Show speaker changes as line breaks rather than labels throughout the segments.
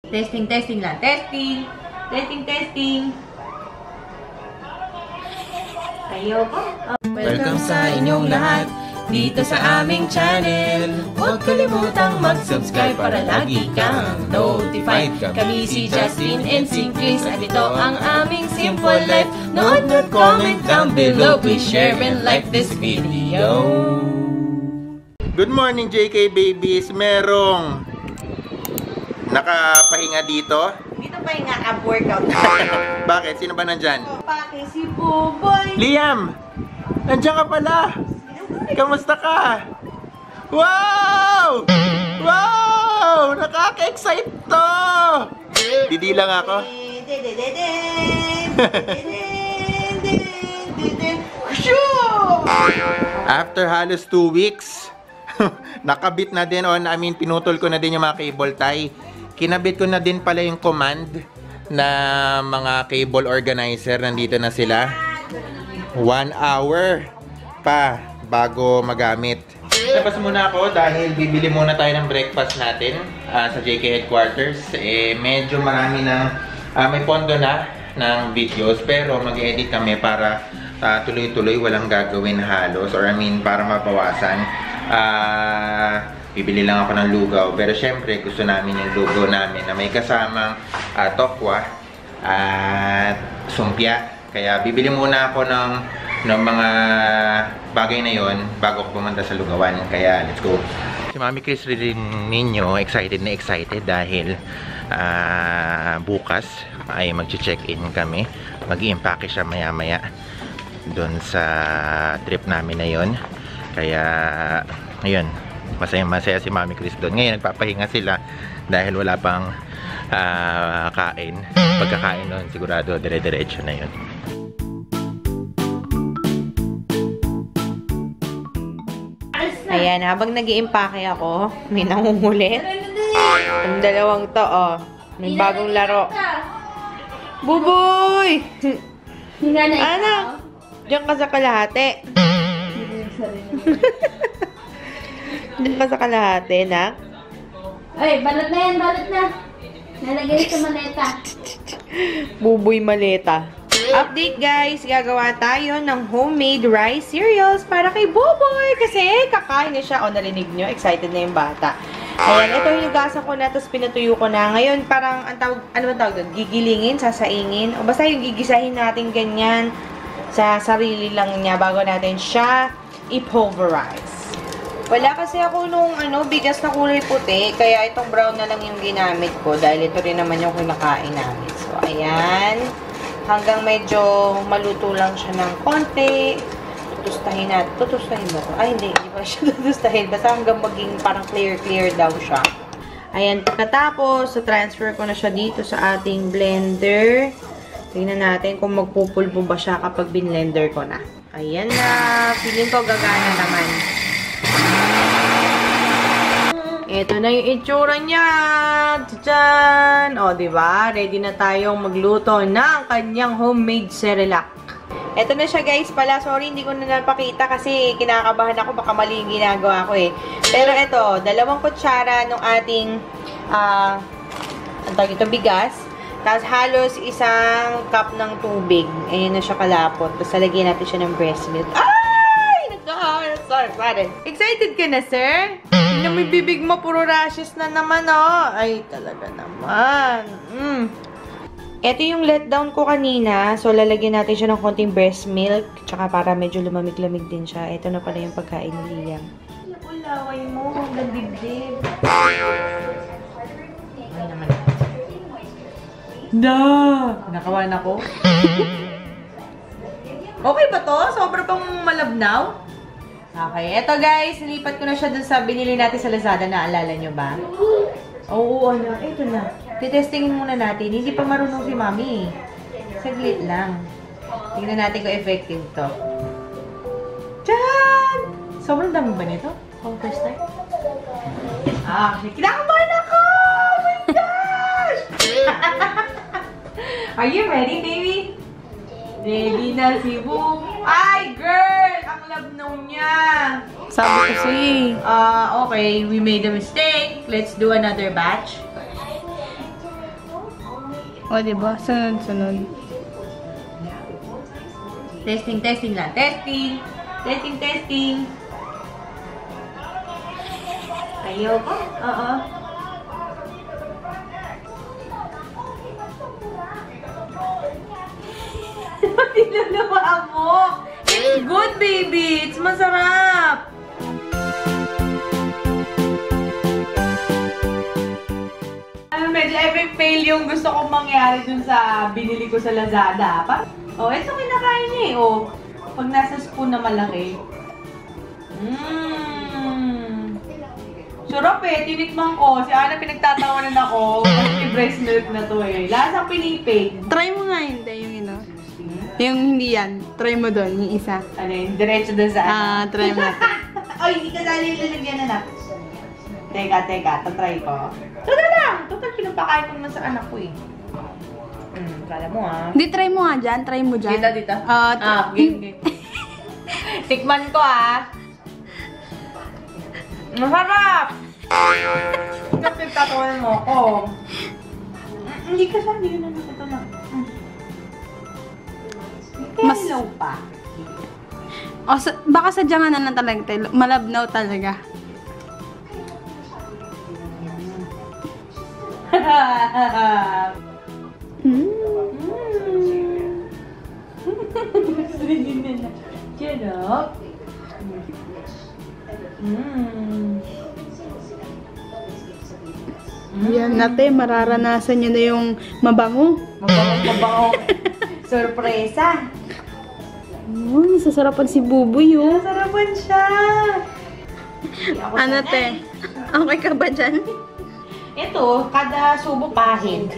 Testing, testing lang. Testing. Testing, testing. Ayoko.
Welcome sa inyong lahat dito sa aming channel. Huwag kalimutang mag-subscribe para lagi kang notified. Kami si Justin and si Chris at ito ang aming Simple Life. Note at comment down below. Please share and like this video.
Good morning, JK babies. Merong nakapahinga dito.
Dito pahinga ab workout.
Bakit? Sino ba nandyan?
Pake si Buboy.
Liam! Nandiyan ka pala! Kamusta ka? Wow! Wow! Nakaka-excite to! Didi lang ako. After halos 2 weeks, nakabit na din pinutol ko na din yung mga cable tie. Kinabit ko na din pala yung command na mga cable organizer. Nandito na sila. 1 hour pa bago magamit. Labas muna ako dahil bibili muna tayo ng breakfast natin sa JK Headquarters. Medyo marami ng may pondo na ng videos, pero mag-edit kami para tuloy-tuloy, walang gagawin halos, or para mabawasan. Bibili lang ako ng lugaw, pero syempre gusto namin yung lugaw namin na may kasamang tokwa at sumpya. Kaya bibili muna ako ng mga bagay na yon bago ko pumunta sa lugawan. Kaya let's go. Si Mami Chris rin ninyo excited na excited dahil bukas ay mag-check-in kami. Mag-i-impake siya maya-maya doon sa trip namin na yon. Kaya ayun, masaya si Mami Chris doon. Ngayon nagpapahinga sila dahil wala pang kain. Pagkakain nun sigurado dire-diretso na yun.
Ayan, habang nag-i-impake ako, may nangungulit. Ang dalawang to, may bagong laro. Buboy! Anak, diyan ka sa kalahati. Diyan ka sa kalahati, nak.
Ay, balot na yan, balot na. Nalagay sa maleta.
Buboy maleta. Update guys, gagawa tayo ng homemade rice cereals para kay Buboy kasi kakain na siya. Narinig nyo, excited na yung bata. Ayan, ito yung hinugasan ko na, tapos pinutuyo ko na. Ngayon, parang, ano ba tawag doon? Gigilingin, sasaingin. O basta yung gigisahin natin ganyan sa sarili lang niya bago natin siya i-pulverize. Wala kasi ako nung bigas na kulay puti, kaya itong brown na lang yung ginamit ko dahil ito rin naman yung kinakain namin. So, ayan. Hanggang medyo maluto lang siya ng konti. Tutustahin natin. Tutustahin ba ito? Ay, hindi pa siya tutustahin. Basta hanggang maging parang clear daw siya. Ayan, pagkatapos, transfer ko na siya dito sa ating blender. Tingnan natin kung magpupulbo ba siya kapag binlender ko na. Ayan na. Feeling ko gagana naman. Ito na yung itsura niya. Tadaan! O, diba? Ready na tayong magluto ng kanyang homemade Cerelac. Ito na siya guys pala. Sorry, hindi ko na napakita kasi kinakabahan ako. Baka mali yung ginagawa ko eh. Pero ito, 2 kutsara ng ating bigas. Tapos halos 1 cup ng tubig. Ayan na siya kalapot. Tapos lagyan natin siya ng breast milk. Ay! Sorry. Excited ka na, sir? Tingnan mo yung bibig mo, puro rashes na naman, Ay, talaga naman. Ito yung letdown ko kanina. So, lalagyan natin siya ng konting breast milk. Tsaka para medyo lumamig-lamig din siya. Ito na pala yung pagkain ni Liam. Ulaway mo, hanggang dibdib. Ay naman. Nakawan ako. Okay ba to? Sobra pang malabnaw? Okay, eto guys, nilipat ko na siya dun sa binili natin sa Lazada. Naalala nyo ba? Oo, ito na. Titestingin muna natin. Hindi pa marunong si Mami. Saglit lang. Tingnan natin kung effective to. Tiyaan! Sobrang dami ba nito? First time? Kinakabahan ako! Oh my gosh! Are you ready, baby? Ready na si Boom. Ay, girl! Ang labnaw niya. Sabi ko okay, we made a mistake. Let's do another batch.
O, diba? Sunod-sunod.
Testing lang. Testing. Ayoko. Oo. Tinuluwaan mo. It's good, baby. It's masarap. Medyo epic fail yung gusto kong mangyari dun sa binili ko sa Lazada. Ito kinakain niya eh. Pag nasa spoon na malaki. Sarap eh. Tinikman ko. Si Ana pinagtatawanan ako. Kasi breast milk na to eh. Lasang pinipig.
Try mo nga hindi, yung yung hindi yan. Try mo doon, yung isa.
Ano yun? Diretso doon sa
Try mo natin.
Ay, hindi ka dali lalagyan na. Teka. Tatry ko. Tara lang! Total, pinapakain ko naman sa anak ko eh. Kala mo ah.
Hindi, try mo nga dyan. Try mo dyan.
Dito. Game. Tikman ko ah. Masarap! Kasi tatawanan mo ako. Hindi ka saan, hindi yun ito na. Mas low pa.
Baka sadyang na lang talaga. Malabnaw talaga.
Sarap.
Yan natin, mararanasan nyo na yung mabango.
Mabango. Sorpresa.
Nasasarapan si Buboy, oh.
Nasarapan siya.
Ano, te? Okay ka ba dyan?
Ito, kada subo pahid.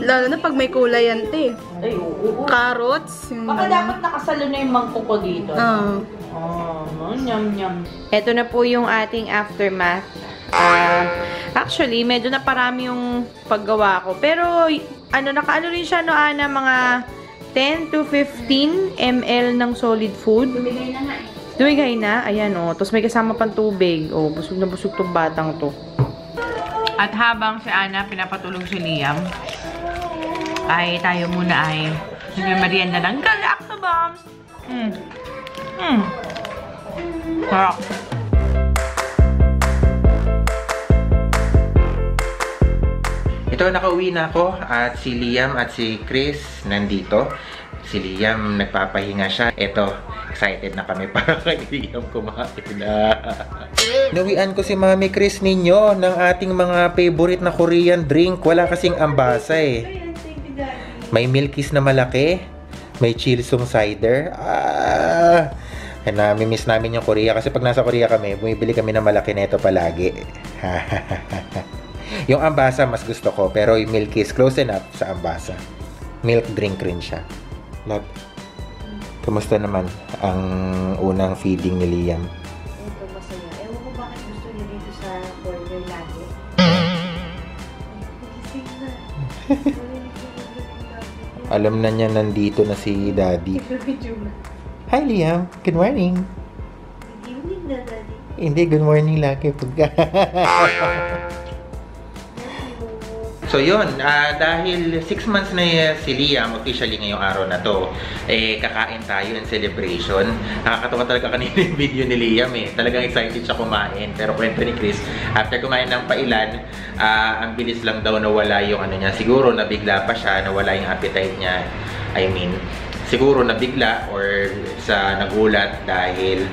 Lalo na pag may kulay yan, te.
Ay, oo.
Carrots.
Baka dapat nakasalo na yung mangkok ko dito. Nyam. Ito na po yung ating aftermath. Actually, medyo naparami yung paggawa ko. Pero, nakaano rin siya, Ana, mga 10 to 15 ml ng solid food.
Dumigay na nga eh.
Dumigay na? Ayan, Tapos may kasama pang tubig. Busog na busog tong batang to. At habang si Ana pinapatulog si Liam, ay tayo muna ay nagmamarienda ng Galacto Bombs. Sarap.
Ito, nakauwi na ako at si Liam at si Chris nandito. Si Liam nagpapahinga siya. Ito, excited na kami para kay Liam kumain na. Nawian ko si Mami Chris ninyo ng ating mga favorite na Korean drink. Wala kasing ambasa eh. May Milkis na malaki. May Chilsung cider. Nami-miss namin yung Korea kasi pag nasa Korea kami, bumibili kami ng malaki na ito palagi. Yung ambasa mas gusto ko, pero yung Milkis close enough sa ambasa. Milk drink rin siya. Love, kamusta naman ang unang feeding ni Liam?
Ito masaya. Ewan ko bakit gusto niya dito sa burger lagi.
Alam na niya nandito na si Daddy. Hi Liam, good morning.
Good evening na, Daddy.
Hindi, good morning lagi. So yun, dahil 6 months na si Liam, officially ngayong araw na to, kakain tayo in celebration. Nakakatawa talaga kanina yung video ni Liam Talagang excited siya kumain. Pero kwento ni Chris, after kumain ng pailan, ang bilis lang daw nawala yung ano niya. Siguro nabigla pa siya, nawala yung appetite niya. Siguro nabigla or sa nagulat dahil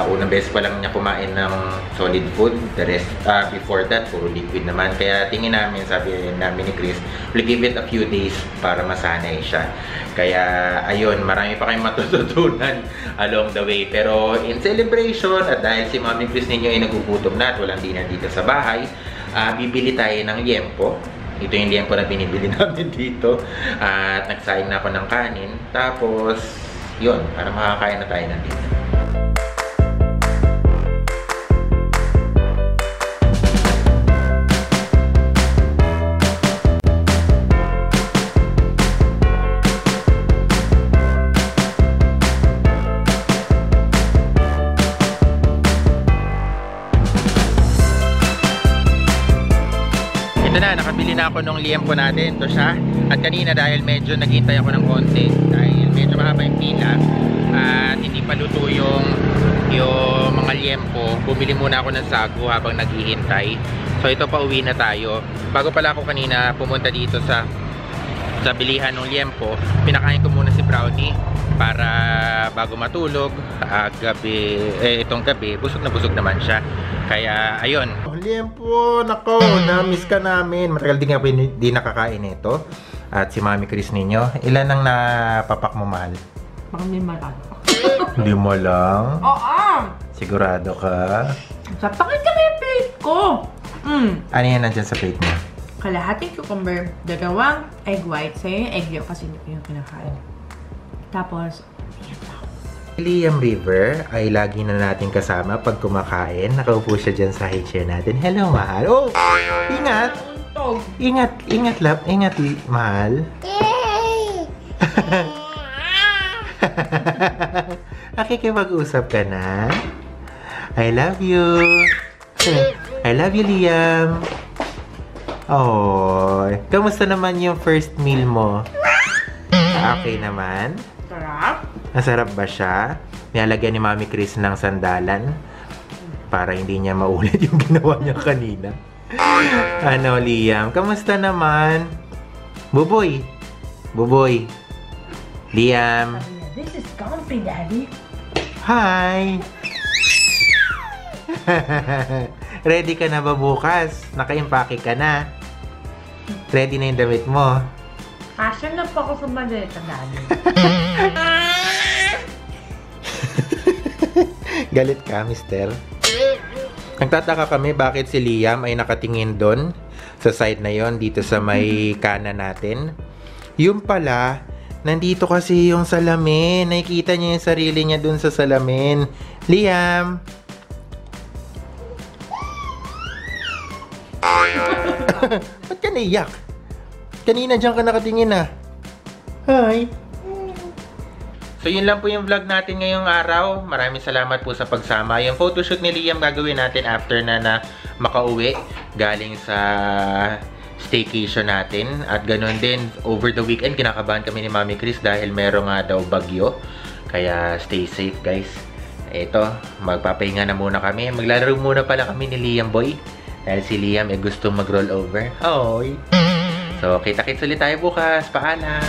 unang beses pa lang niya kumain ng solid food. The rest, before that, puro liquid naman. Kaya tingin namin, sabi namin ni Chris, we'll give it a few days para masanay siya. Kaya, ayun, marami pa kayong matututunan along the way. Pero in celebration, at dahil si Mami Chris ninyo ay nagugutom na at walang dinner dito sa bahay, bibili tayo ng liempo. Ito yung liempo na binibili namin dito. At nagsaing na ako ng kanin. Tapos, yun, para makakain na tayo ng dinner. Ito na, nakabili na ako ng liempo natin. Ito siya. At kanina dahil medyo naghintay ako ng konti, dahil medyo mahaba yung pila at hindi pa luto yung mga liempo, bumili muna ako ng sago habang naghihintay. So ito, pauwi na tayo. Bago pala ako kanina pumunta dito sa bilihan ng liempo, pinakain ko muna si Brownie para bago matulog. Itong gabi, busog na busog naman siya. Kaya, ayun. Liempo, nako, na-miss ka namin. Matagal din nga hindi nakakain ito. At si Mami Chris ninyo, ilan ang napapak mo, mahal?
Baka may marami.
Hindi mo lang?
Oo!
Sigurado ka?
Sapakin kami yung plate ko!
Ano yan nandyan sa plate mo?
Kalahating cucumber, dalawang egg white. Sa'yo yung egg yolk kasi yung kinakain. Tapos,
Liam River ay lagi na natin kasama pag kumakain. Nakaupo siya dyan sa high chair natin. Hello, mahal. Oh! Ingat! Ingat, ingat, mahal. Nakikipag-usap ka na? I love you. I love you, Liam. Oh, kamusta naman yung first meal mo? Okay naman?
sarap.
Masarap ba siya? Nilalagyan ni Mami Chris ng sandalan para hindi niya maulit yung ginawa niya kanina. Ano, Liam? Kamusta naman? Buboy! Buboy! Liam!
This is comfy, Daddy.
Hi! Ready ka na ba bukas? Naka-impake ka na? Ready na yung damit mo?
Kasya na po ako sa maleta, Daddy.
Galit ka, mister? Nagtataka kami bakit si Liam ay nakatingin doon sa side na yon dito sa may kanan natin. Yung pala, nandito kasi yung salamin. Nakikita niya yung sarili niya doon sa salamin. Liam! Ba't ka naiyak? Kanina dyan ka nakatingin ah. Hi! So yun lang po yung vlog natin ngayong araw. Maraming salamat po sa pagsama. Yung photoshoot ni Liam gagawin natin after na makauwi galing sa staycation natin. At ganoon din, over the weekend kinakabahan kami ni Mami Chris dahil meron nga daw bagyo. Kaya stay safe, guys. Ito, magpapahinga na muna kami. Maglalaro muna pala kami ni Liam Boy. Dahil si Liam ay gusto mag-roll over. Hoy! So, kita-kits ulit tayo bukas. Paalam!